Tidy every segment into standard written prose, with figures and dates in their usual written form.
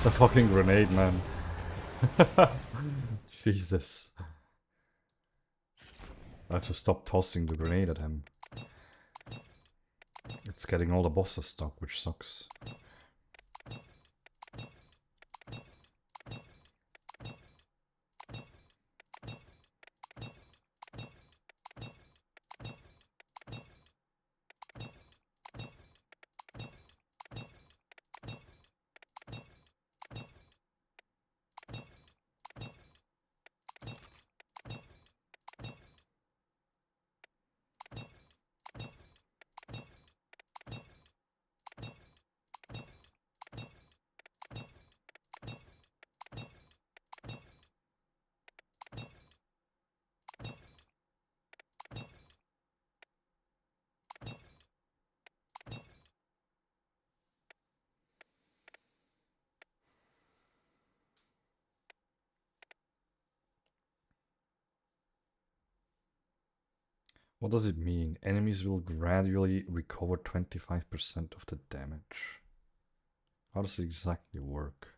The fucking grenade, man. Jesus. I have to stop tossing the grenade at him. It's getting all the bosses stuck, which sucks. What does it mean? Enemies will gradually recover 25% of the damage. How does it exactly work?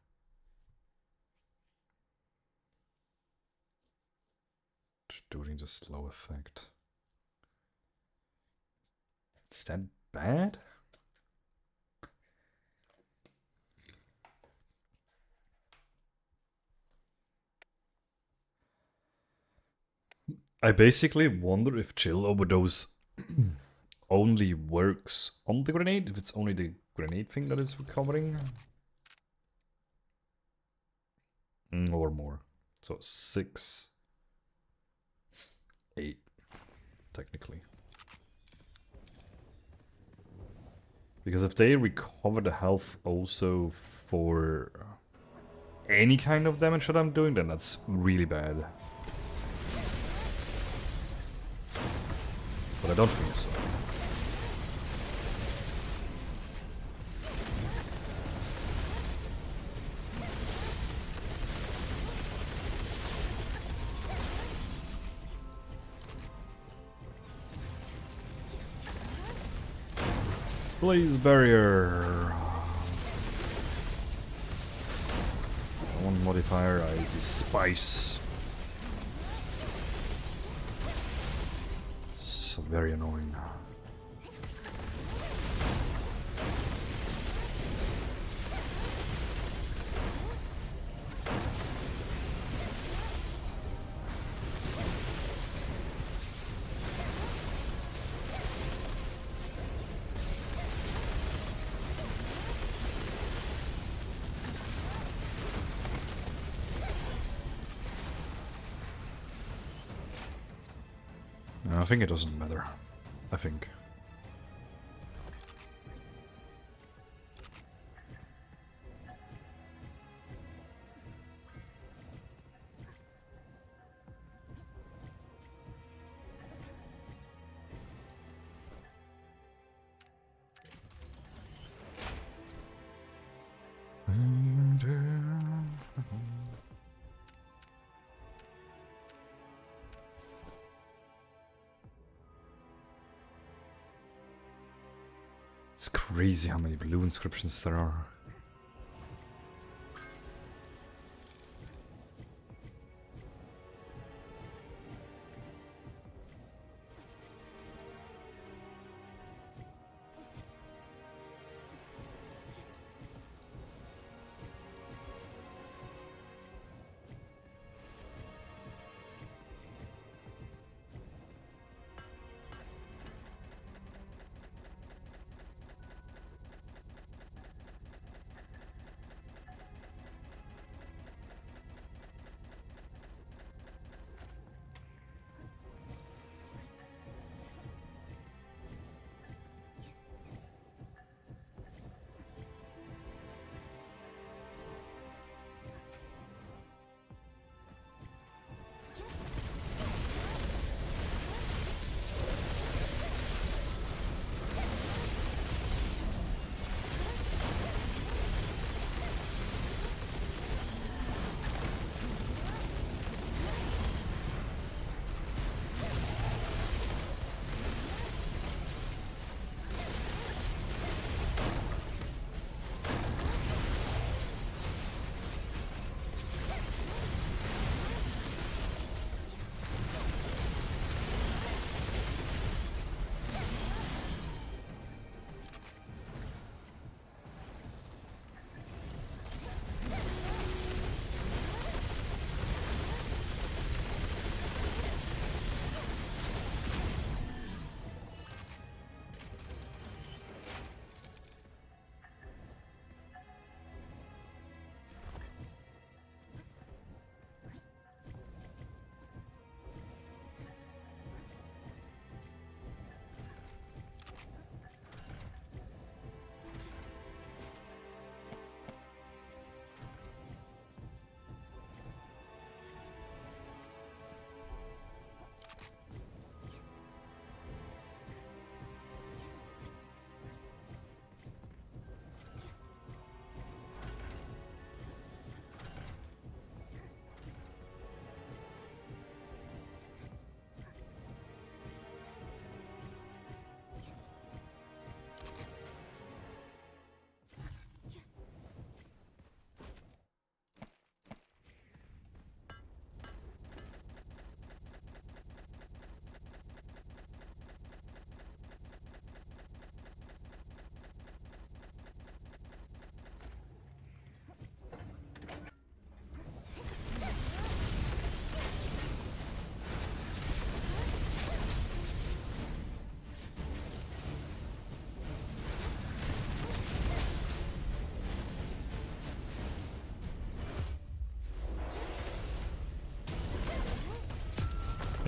Just doing the slow effect. Is that bad? I basically wonder if chill overdose only works on the grenade, if it's only the grenade thing that is recovering. Or more. So 6, 8, technically. Because if they recover the health also for any kind of damage that I'm doing, then that's really bad. But I don't think so. Blaze barrier. One modifier I despise. So very annoying. I think it doesn't matter. I think. It's crazy how many blue inscriptions there are.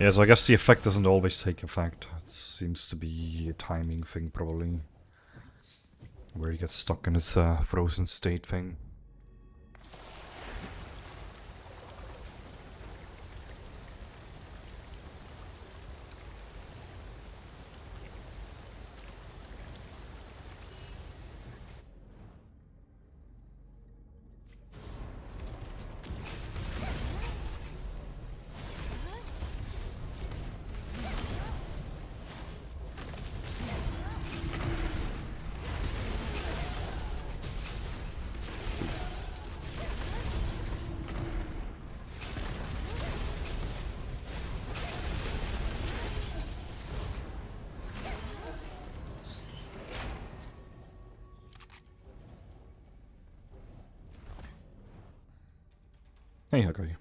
Yeah, so I guess the effect doesn't always take effect. It seems to be a timing thing, probably. Where he gets stuck in his frozen state thing. Hey, okay.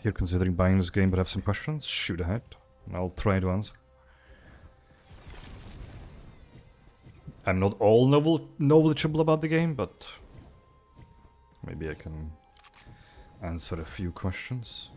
You're considering buying this game but have some questions? Shoot ahead. I'll try to answer. I'm not all knowledgeable about the game, but maybe I can answer a few questions.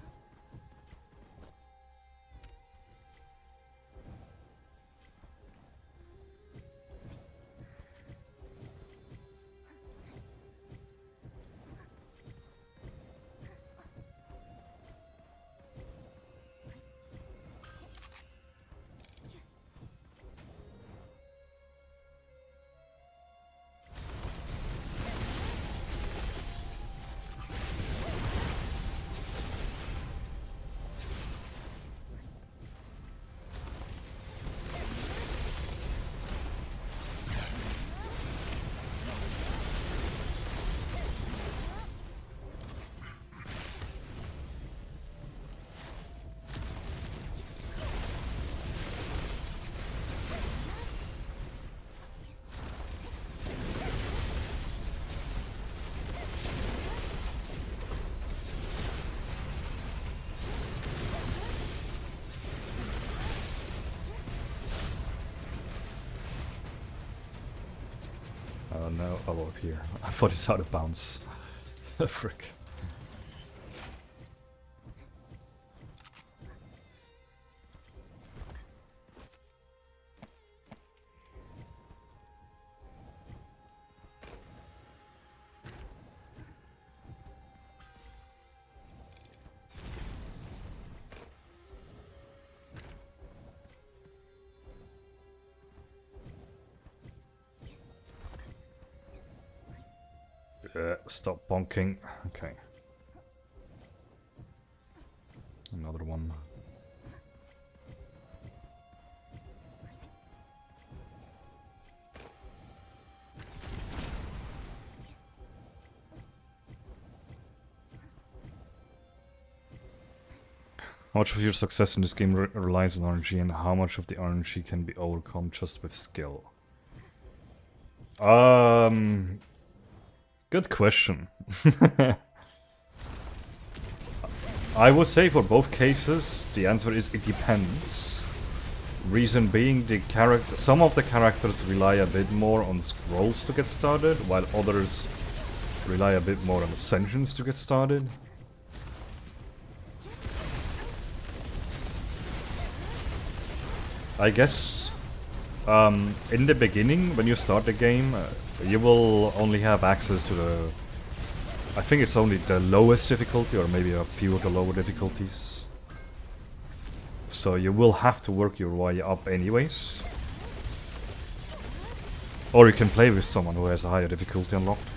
No, oh, up here. I thought it's out of bounds. Frick. Stop bonking. Okay. Another one. How much of your success in this game relies on RNG, and how much of the RNG can be overcome just with skill? Good question. I would say for both cases, the answer is it depends. Reason being, some of the characters rely a bit more on scrolls to get started, while others rely a bit more on ascensions to get started. I guess in the beginning, when you start the game, you will only have access to the... I think it's only the lowest difficulty, or maybe a few of the lower difficulties. So you will have to work your way up anyways. Or you can play with someone who has a higher difficulty unlocked.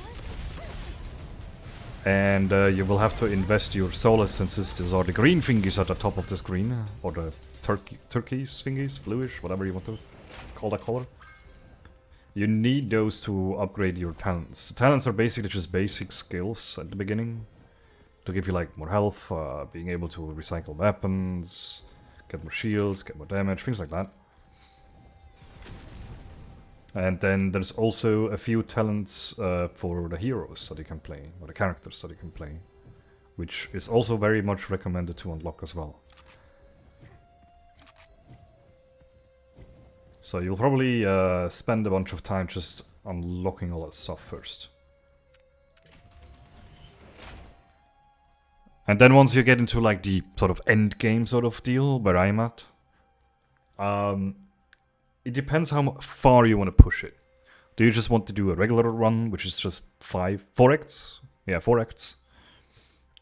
And you will have to invest your soul essences. These are the green thingies at the top of the screen, or the turquoise thingies, bluish, whatever you want to call that color. You need those to upgrade your talents. The talents are basically just basic skills at the beginning to give you like more health, being able to recycle weapons, get more shields, get more damage, things like that. And then there's also a few talents for the heroes that you can play, or the characters that you can play, which is also very much recommended to unlock as well. So you'll probably spend a bunch of time just unlocking all that stuff first. And then once you get into like the sort of end game sort of deal, where I'm at, it depends how far you want to push it. Do you just want to do a regular run, which is just 4 acts? Yeah, 4 acts.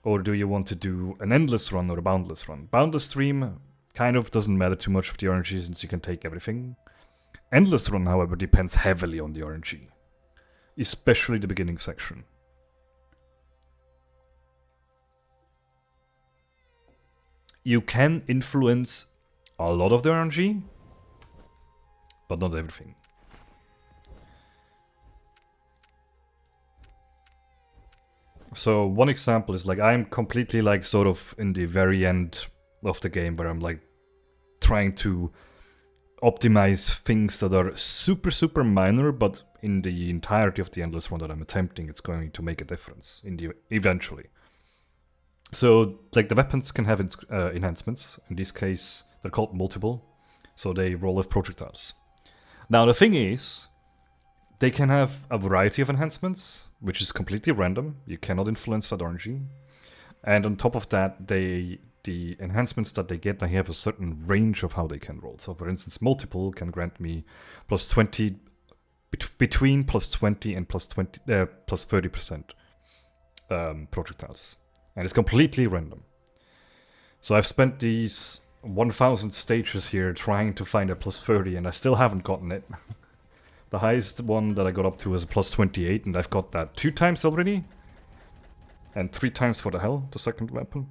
Or do you want to do an endless run or a boundless run? Boundless stream kind of doesn't matter too much of the RNG since you can take everything. Endless run, however, depends heavily on the RNG, especially the beginning section. You can influence a lot of the RNG, but not everything. So one example is like I'm completely like sort of in the very end of the game where I'm like trying to optimize things that are super minor, but in the entirety of the endless run that I'm attempting, it's going to make a difference in the eventually. So like the weapons can have enhancements. In this case, they're called multiple, so they roll with projectiles. Now the thing is, they can have a variety of enhancements, which is completely random. You cannot influence that RNG. And on top of that, the enhancements that they get, they have a certain range of how they can roll. So for instance, multiple can grant me plus 20, between plus 20 and plus 30% projectiles. And it's completely random. So I've spent these 1000 stages here trying to find a plus 30, and I still haven't gotten it. The highest one that I got up to was a plus 28, and I've got that 2 times already. And 3 times for the hell, the second weapon.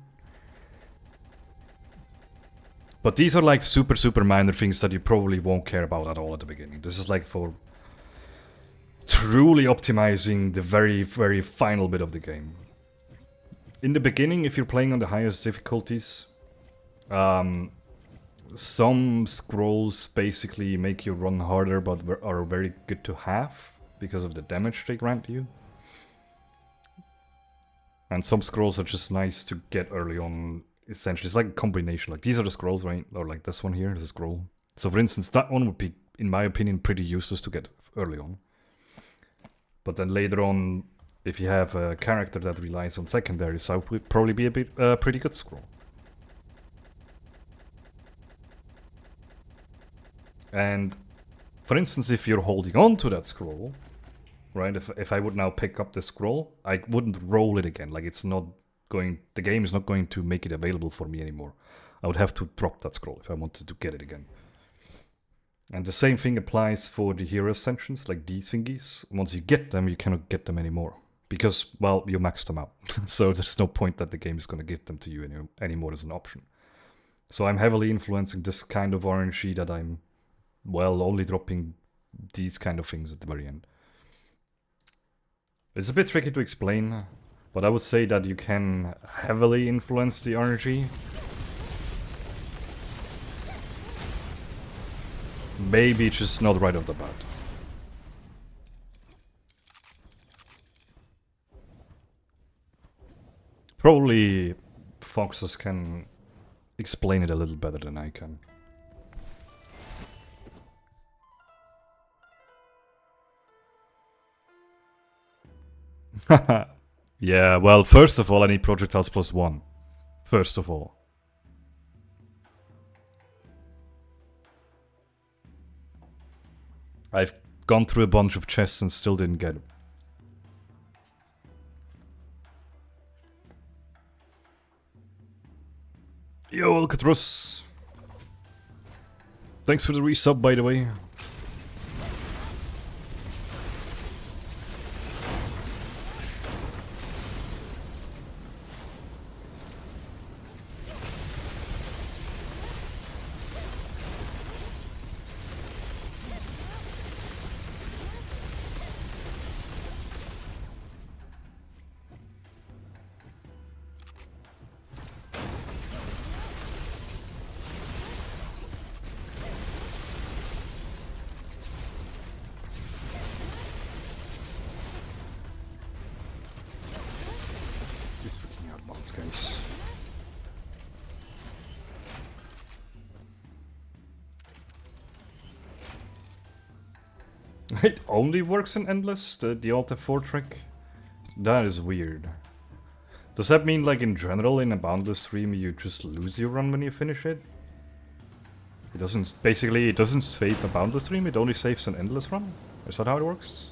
But these are like super minor things that you probably won't care about at all at the beginning. This is like for truly optimizing the very final bit of the game. In the beginning, if you're playing on the highest difficulties, some scrolls basically make you run harder but are very good to have because of the damage they grant you. And some scrolls are just nice to get early on, essentially. It's like a combination. Like, these are the scrolls, right? Or like this one here is a scroll. So for instance, that one would be, in my opinion, pretty useless to get early on. But then later on, if you have a character that relies on secondaries, that would probably be a pretty good scroll. And for instance, if you're holding on to that scroll, right? If I would now pick up the scroll, I wouldn't roll it again. Like, it's not going, the game is not going to make it available for me anymore. I would have to drop that scroll if I wanted to get it again. And the same thing applies for the hero ascensions, like these thingies. Once you get them, you cannot get them anymore. Because, well, you maxed them out. So there's no point that the game is going to give them to you anymore as an option. So I'm heavily influencing this kind of RNG that I'm, well, only dropping these kind of things at the very end. It's a bit tricky to explain, but I would say that you can heavily influence the RNG. Maybe just not right off the bat. Probably Foxes can explain it a little better than I can. Yeah, well, first of all, I need projectiles plus 1. First of all. I've gone through a bunch of chests and still didn't get it. Yo, Alcatraz! Thanks for the resub, by the way. These freaking out bounce, guys. It only works in Endless, the Alt F4 trick? That is weird. Does that mean, like, in general, in a Boundless stream, you just lose your run when you finish it? It doesn't, basically, it doesn't save a Boundless stream, it only saves an Endless run? Is that how it works?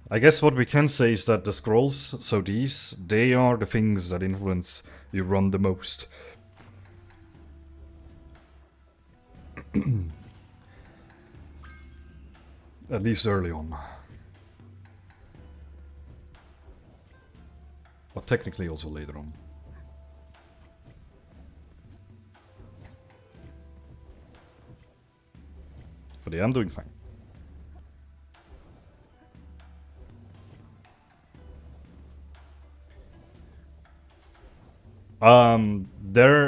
I guess what we can say is that the scrolls, so these, they are the things that influence you run the most. At least early on. But technically also later on. But yeah, I'm doing fine.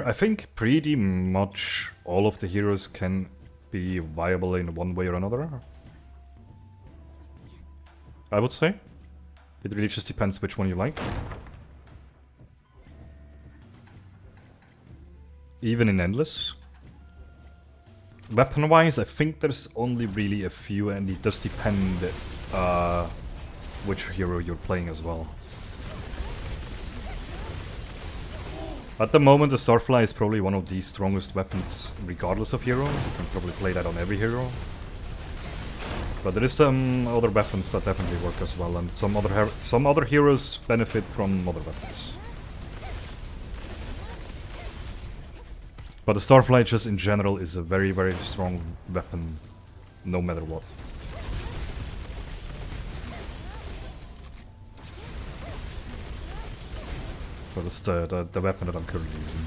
I think pretty much all of the heroes can be viable in one way or another. I would say. It really just depends which one you like. Even in Endless. Weapon-wise, I think there's only really a few, and it does depend which hero you're playing as well. At the moment, the Starfly is probably one of the strongest weapons, regardless of hero. You can probably play that on every hero. But there is some other weapons that definitely work as well, and some other heroes benefit from other weapons. But the Starfly just in general is a very, very strong weapon, no matter what. But it's the weapon that I'm currently using.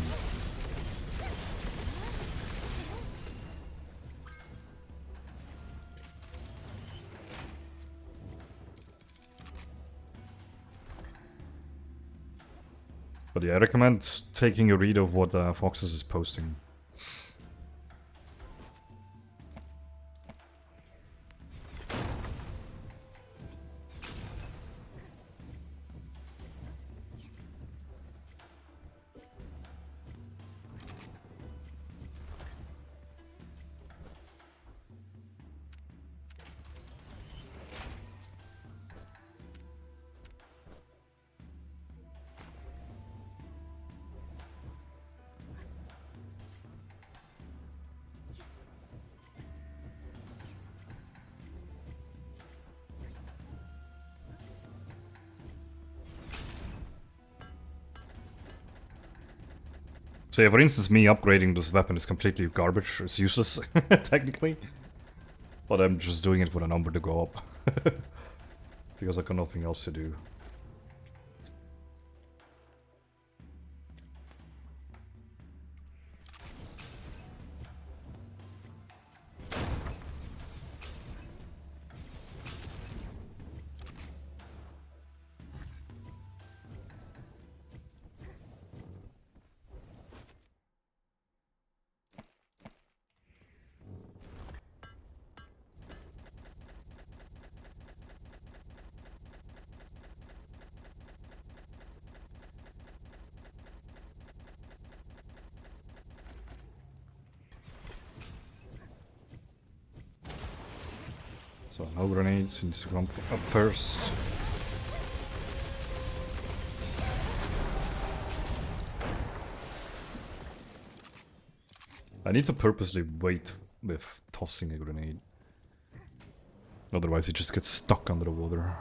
But yeah, I recommend taking a read of what Foxes is posting. So yeah, for instance, me upgrading this weapon is completely garbage. It's useless, technically. But I'm just doing it for the number to go up. Because I got nothing else to do. So no grenades, needs to come up first. I need to purposely wait with tossing a grenade. Otherwise it just gets stuck under the water.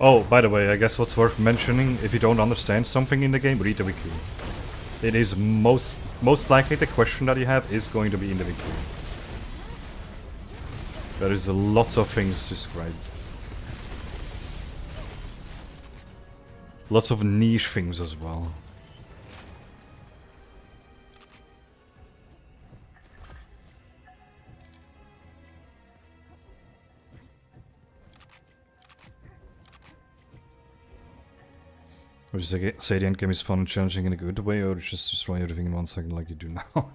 Oh, by the way, I guess what's worth mentioning, if you don't understand something in the game, read the wiki. It is most likely the question that you have is going to be in the wiki. There is lots of things described. Lots of niche things as well. Would you say the endgame is fun and challenging in a good way, or just destroy everything in 1 second like you do now?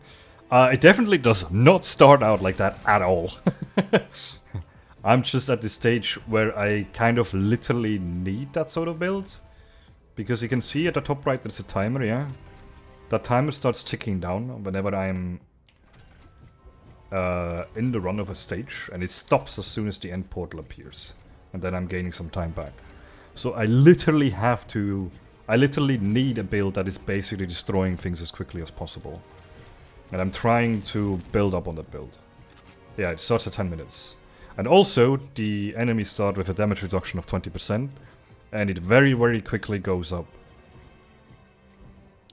It definitely does not start out like that at all. I'm just at the stage where I kind of literally need that sort of build. Because you can see at the top right there's a timer, yeah? That timer starts ticking down whenever I'm in the run of a stage, and it stops as soon as the end portal appears. And then I'm gaining some time back. So I literally need a build that is basically destroying things as quickly as possible. And I'm trying to build up on that build. Yeah, it starts at 10 minutes. And also, the enemies start with a damage reduction of 20%, and it very, very quickly goes up.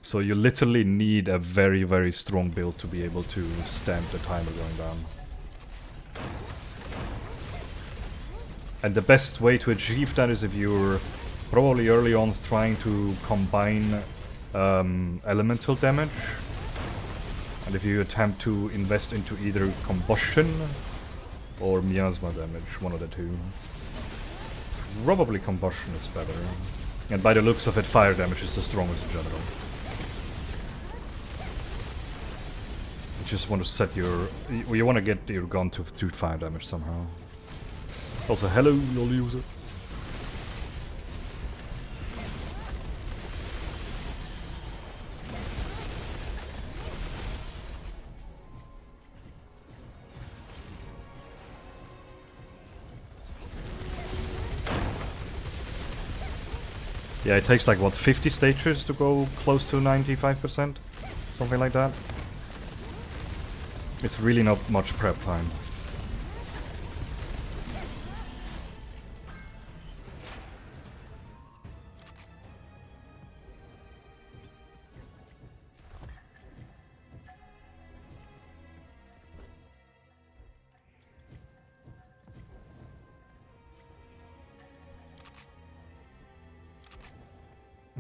So you literally need a very, very strong build to be able to stamp the timer going down. And the best way to achieve that is if you're probably early on trying to combine elemental damage. And if you attempt to invest into either combustion or miasma damage, one of the two. Probably combustion is better. And by the looks of it, fire damage is the strongest in general. You just want to set your... You want to get your gun to fire damage somehow. Also, hello, LoL user. Yeah, it takes like, what, 50 stages to go close to 95%? Something like that. It's really not much prep time.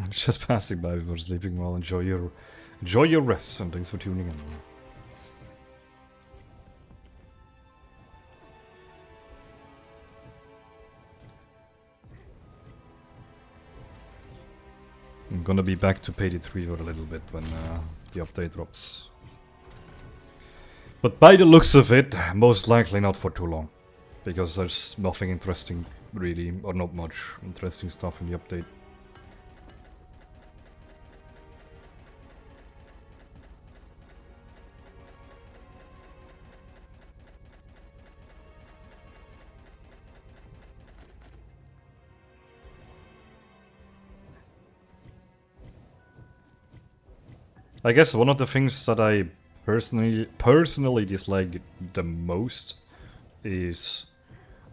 Just passing by before sleeping. Well, enjoy your rest, and thanks for tuning in. I'm gonna be back to Payday 3 for a little bit when the update drops. But by the looks of it, most likely not for too long. Because there's nothing interesting, really, or not much interesting stuff in the update. I guess one of the things that I personally dislike the most is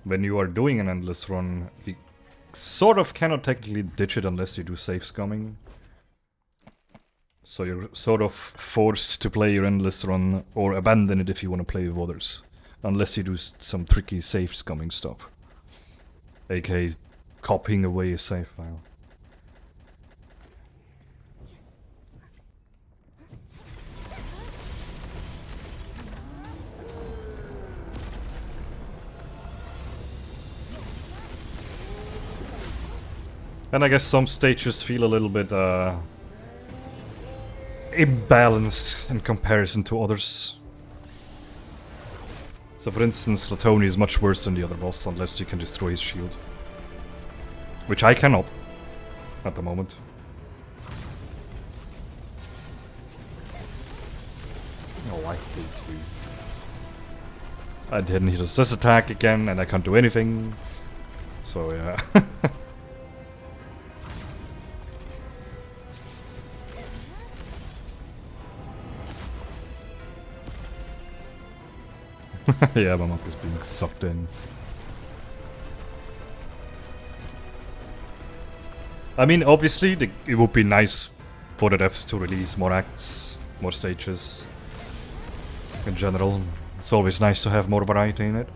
when you are doing an endless run, you sort of cannot technically ditch it unless you do safe scumming. So you're sort of forced to play your endless run or abandon it if you want to play with others. Unless you do some tricky safe scumming stuff. aka copying away a save file. And I guess some stages feel a little bit imbalanced in comparison to others. So for instance, Latoni is much worse than the other boss unless you can destroy his shield. Which I cannot at the moment. Oh, I hate you. I didn't hit this attack again and I can't do anything. So yeah. Yeah, my monk is being sucked in. I mean, obviously, it would be nice for the devs to release more acts, more stages. In general, it's always nice to have more variety in it.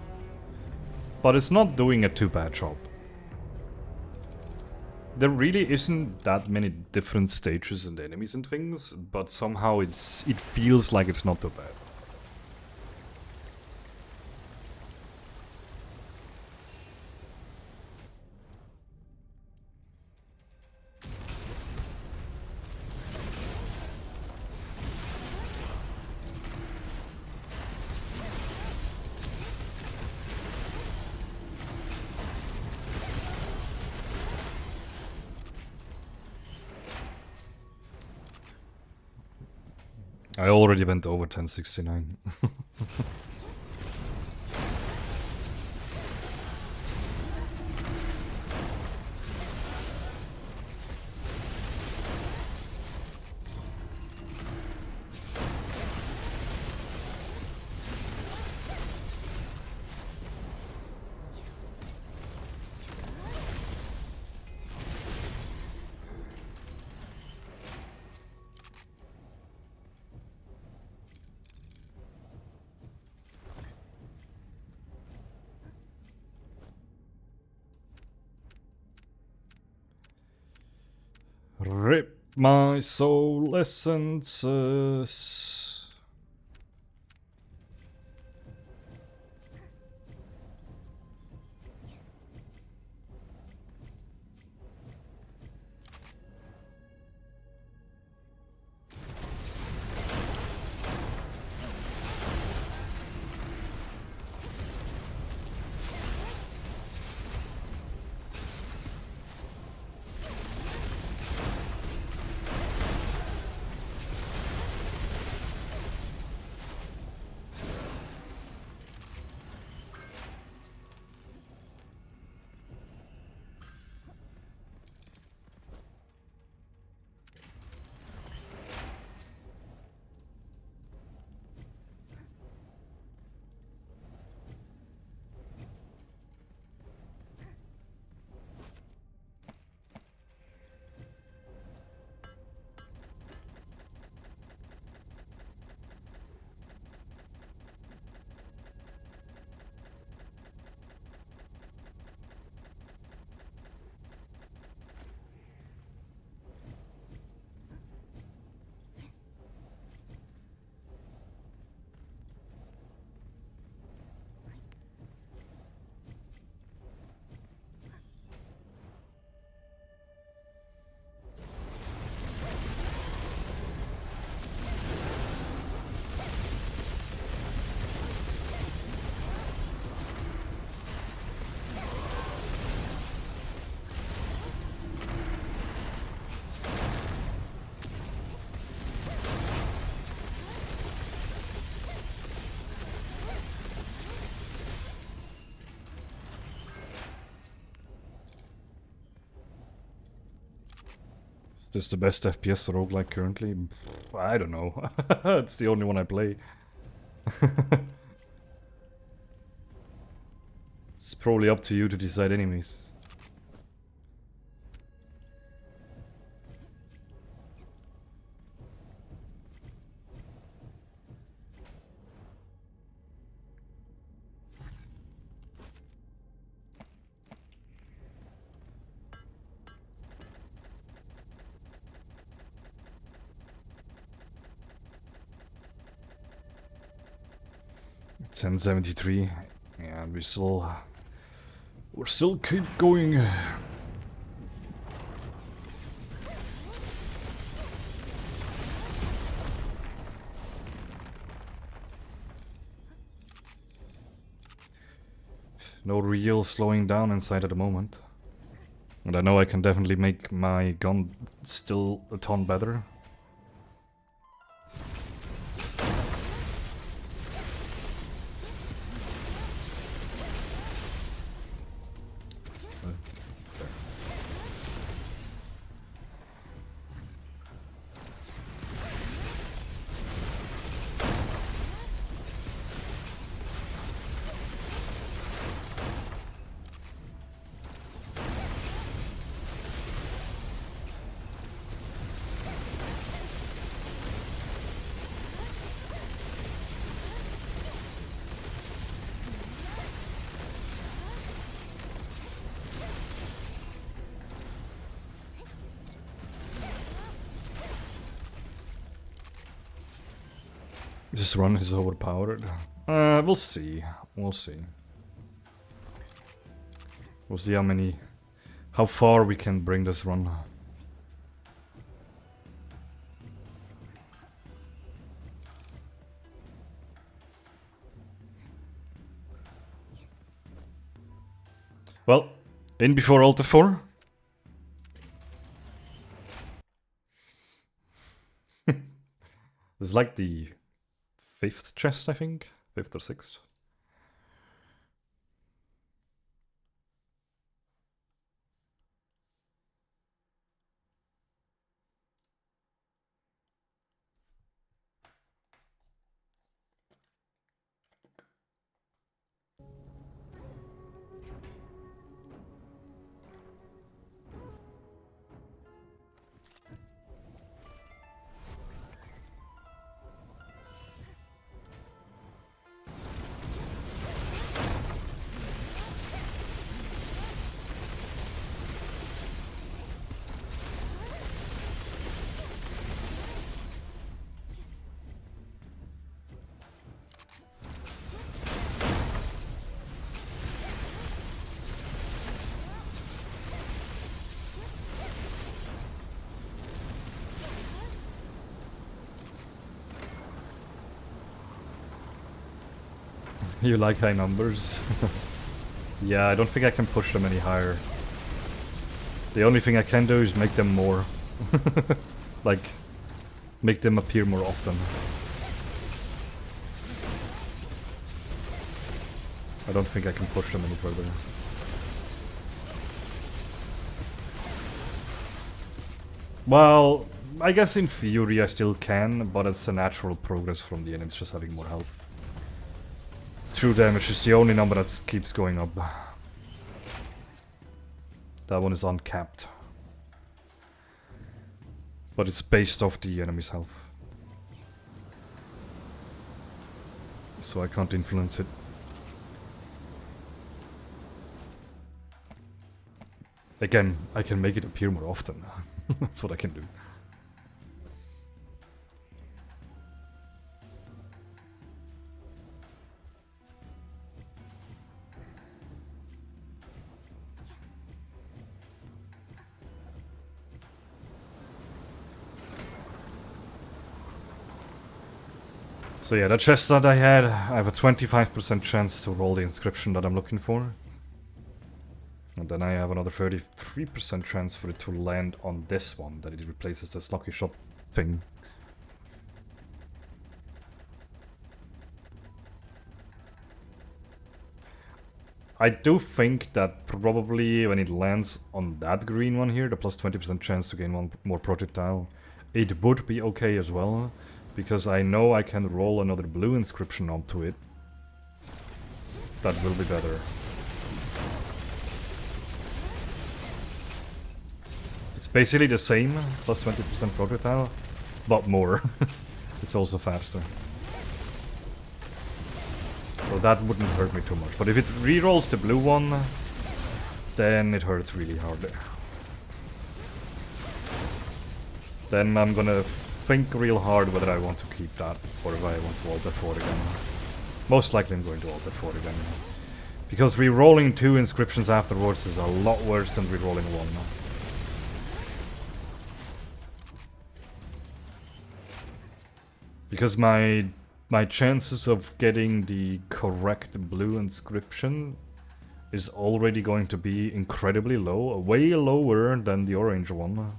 But it's not doing a too bad job. There really isn't that many different stages and enemies and things, but somehow it feels like it's not too bad. I already went over 1069. Rip my soul essences. Is this the best FPS roguelike currently? I don't know. It's the only one I play. It's probably up to you to decide anyways. It's 1073. Yeah, we're still keep going. No real slowing down inside at the moment. And I know I can definitely make my gun still a ton better. This run is overpowered. We'll see. We'll see. We'll see how far we can bring this run. Well, in before Alta 4. This is like the 5th chest, I think. 5th or 6th. You like high numbers? Yeah, I don't think I can push them any higher. The only thing I can do is make them more. Like, make them appear more often. I don't think I can push them any further. Well, I guess in theory I still can, but it's a natural progress from the enemies just having more health. True damage is the only number that keeps going up. That one is uncapped. But it's based off the enemy's health. So I can't influence it. Again, I can make it appear more often. That's what I can do. So yeah, the chest that I had, I have a 25% chance to roll the inscription that I'm looking for. And then I have another 33% chance for it to land on this one, that it replaces this lucky shot thing. I do think that probably when it lands on that green one here, the plus 20% chance to gain one more projectile, it would be okay as well. Because I know I can roll another blue inscription onto it. That will be better. It's basically the same, plus 20% projectile, but more. It's also faster. So that wouldn't hurt me too much. But if it rerolls the blue one, then it hurts really hard. Then I'm gonna think real hard whether I want to keep that or if I want to alt F4 again. Most likely I'm going to alt F4 again. Because re-rolling 2 inscriptions afterwards is a lot worse than re-rolling 1. Because my chances of getting the correct blue inscription is already going to be incredibly low, way lower than the orange one.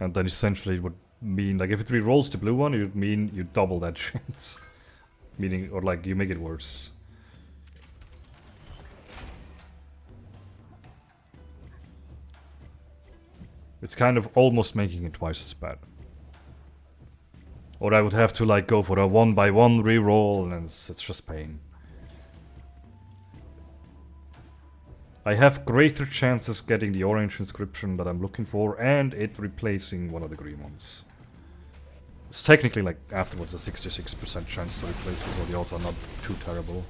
And then essentially it would mean, like, if it re-rolls the blue one, it would mean you double that chance. Meaning, or like, you make it worse. It's kind of almost making it twice as bad. Or I would have to, like, go for a 1x1 re-roll, and it's just pain. I have greater chances getting the orange inscription that I'm looking for and it replacing one of the green ones. It's technically like afterwards a 66% chance to replace it, so the odds are not too terrible.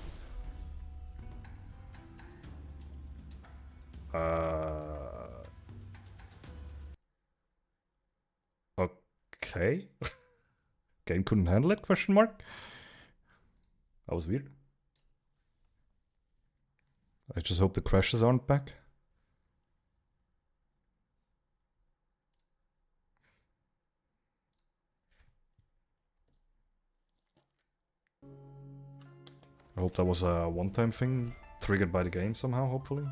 Okay. Game couldn't handle it, question mark? That was weird. I just hope the crashes aren't back. I hope that was a one-time thing. triggered by the game somehow, hopefully.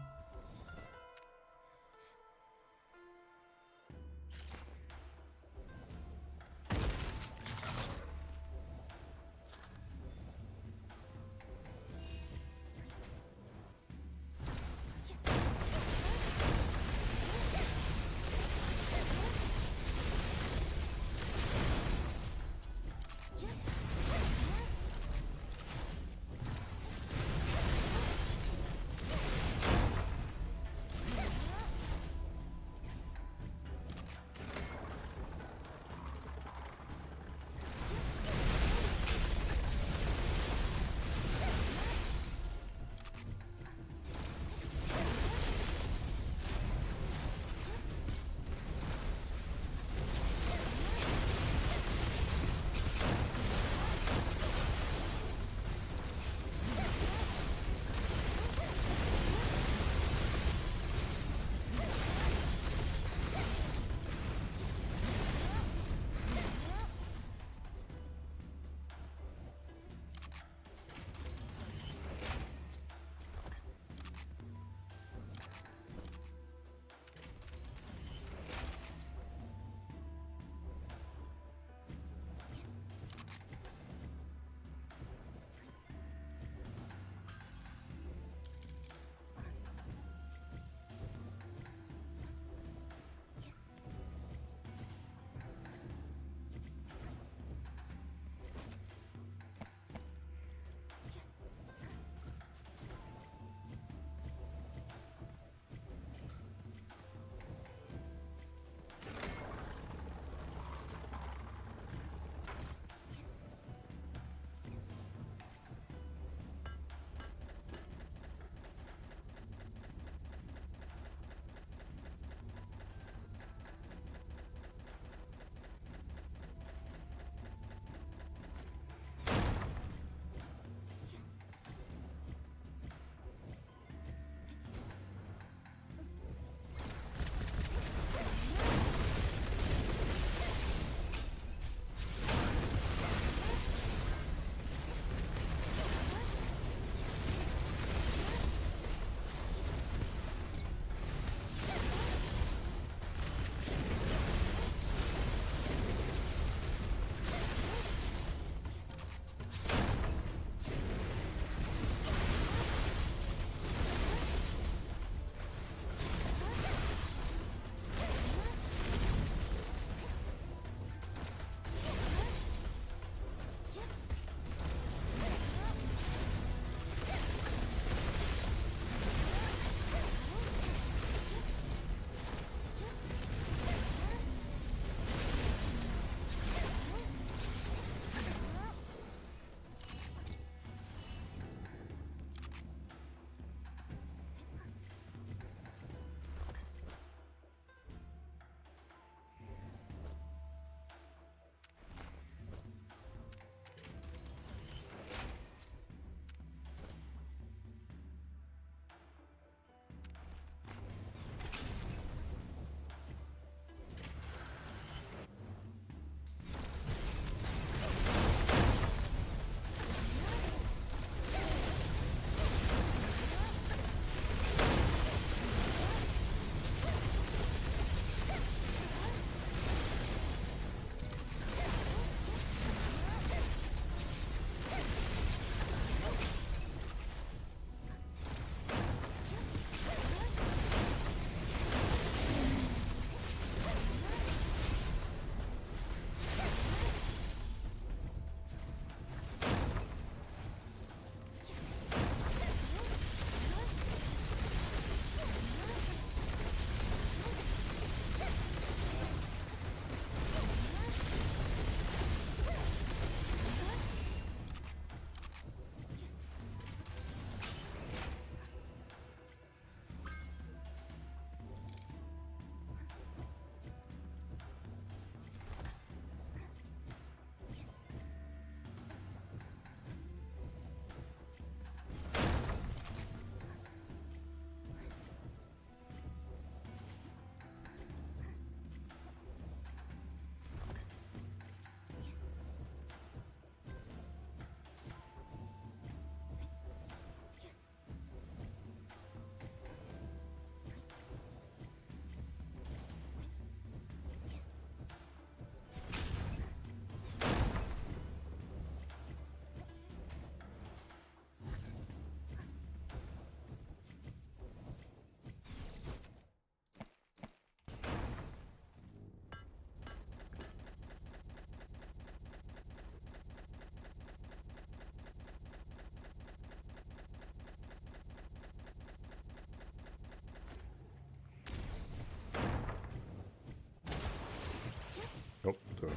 Good.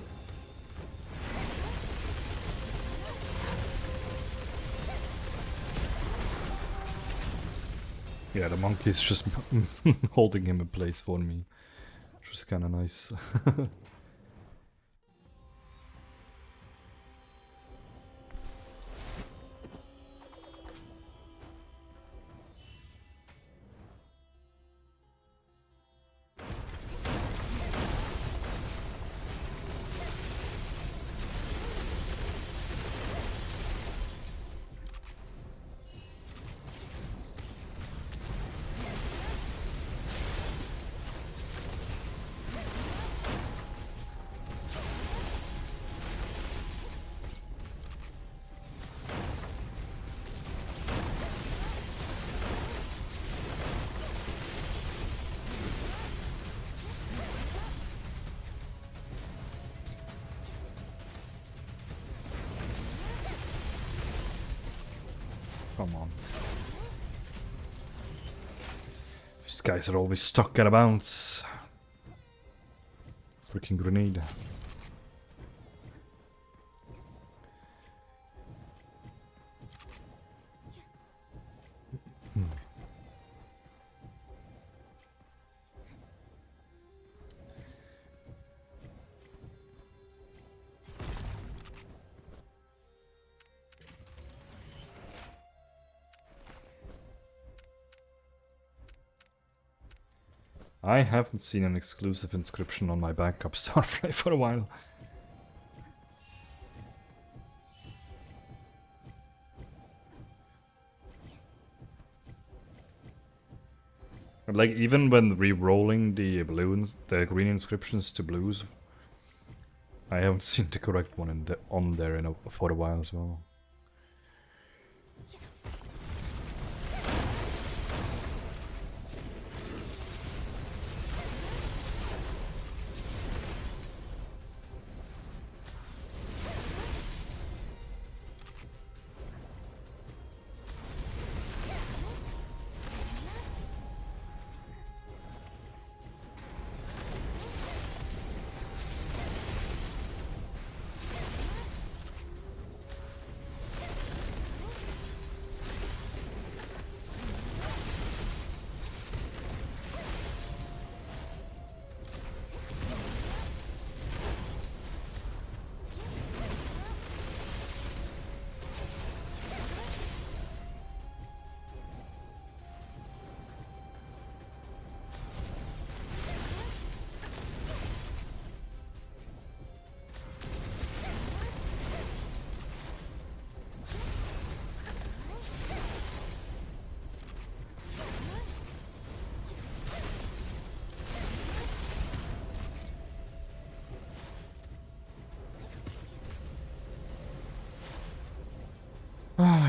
Yeah, the monkey's just holding him in place for me, which is kind of nice. Come on. These guys are always stuck at a bounce. Freaking grenade. I haven't seen an exclusive inscription on my backup Starfly for a while. Like, even when re-rolling the balloons, the green inscriptions to blues, I haven't seen the correct one on there for a while as well.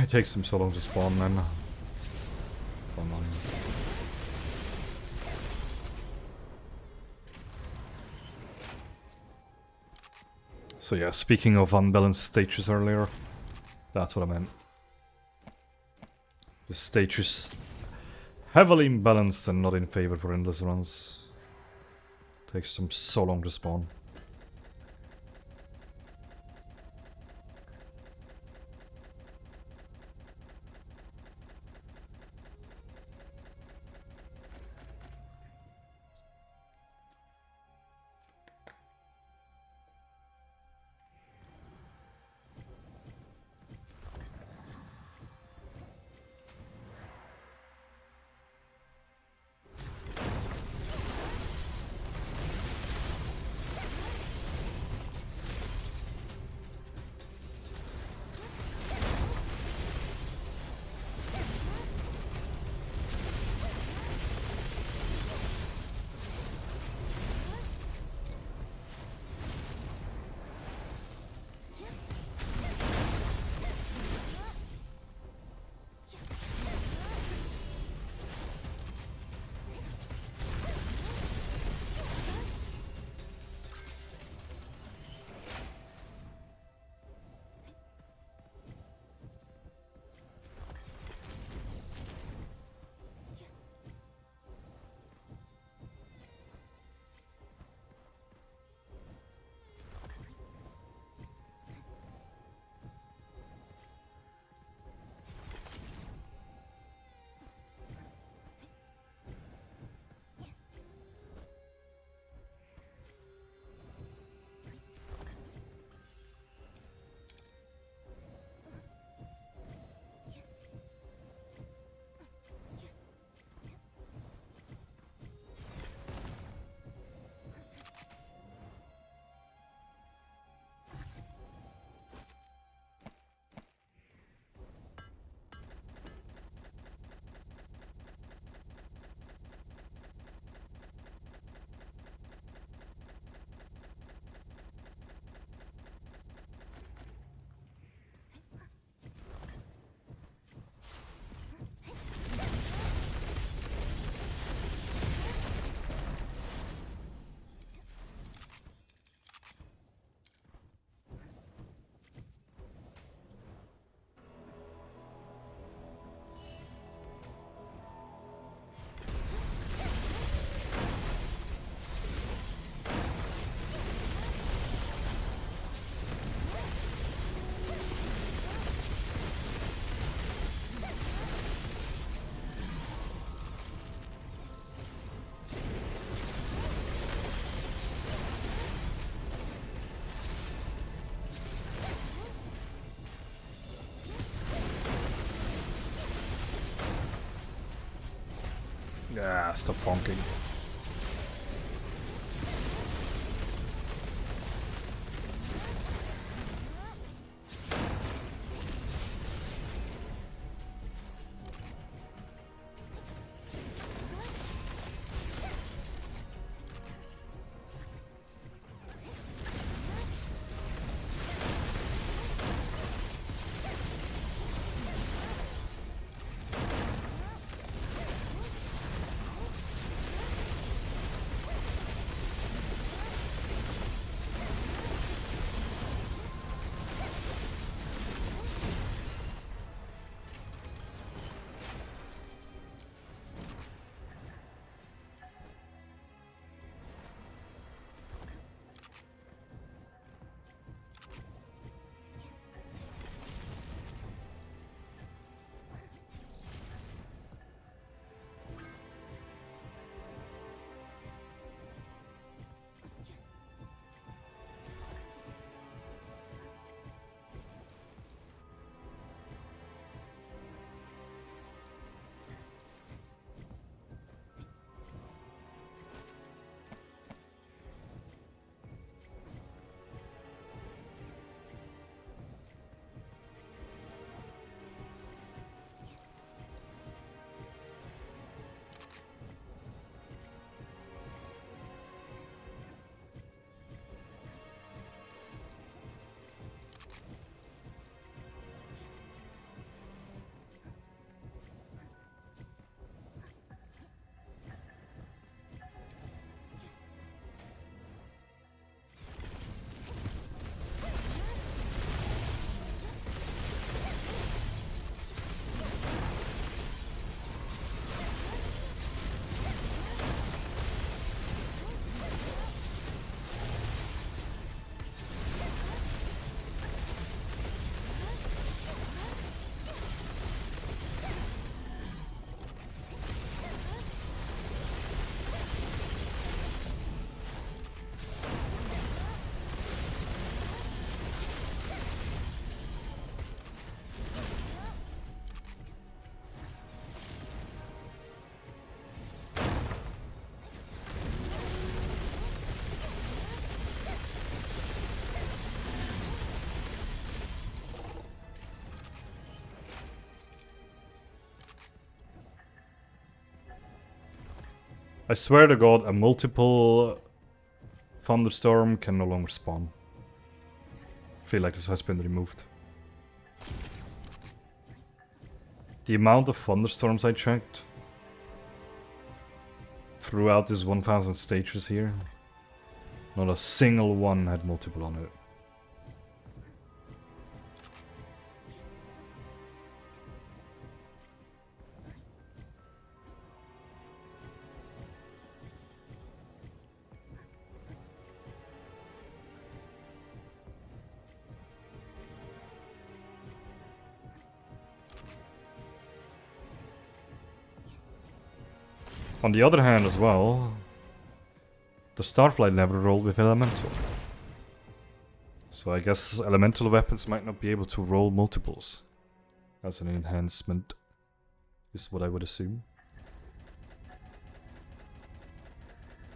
It takes them so long to spawn, man. So annoying. So yeah, speaking of unbalanced stages earlier, that's what I meant. The stage is heavily imbalanced and not in favor for endless runs. Takes them so long to spawn. Ah, stop honking. I swear to God, a multiple thunderstorm can no longer spawn. I feel like this has been removed. The amount of thunderstorms I checked throughout this 1000 stages here, not a single one had multiple on it. On the other hand as well, the Starflight never rolled with Elemental. So I guess Elemental weapons might not be able to roll multiples as an enhancement, is what I would assume.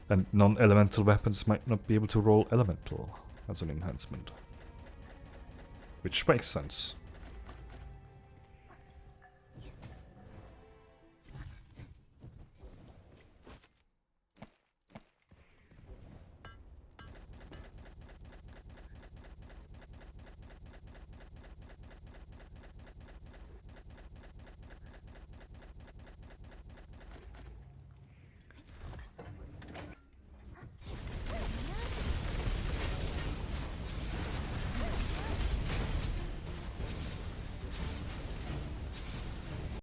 And non-elemental weapons might not be able to roll Elemental as an enhancement. Which makes sense.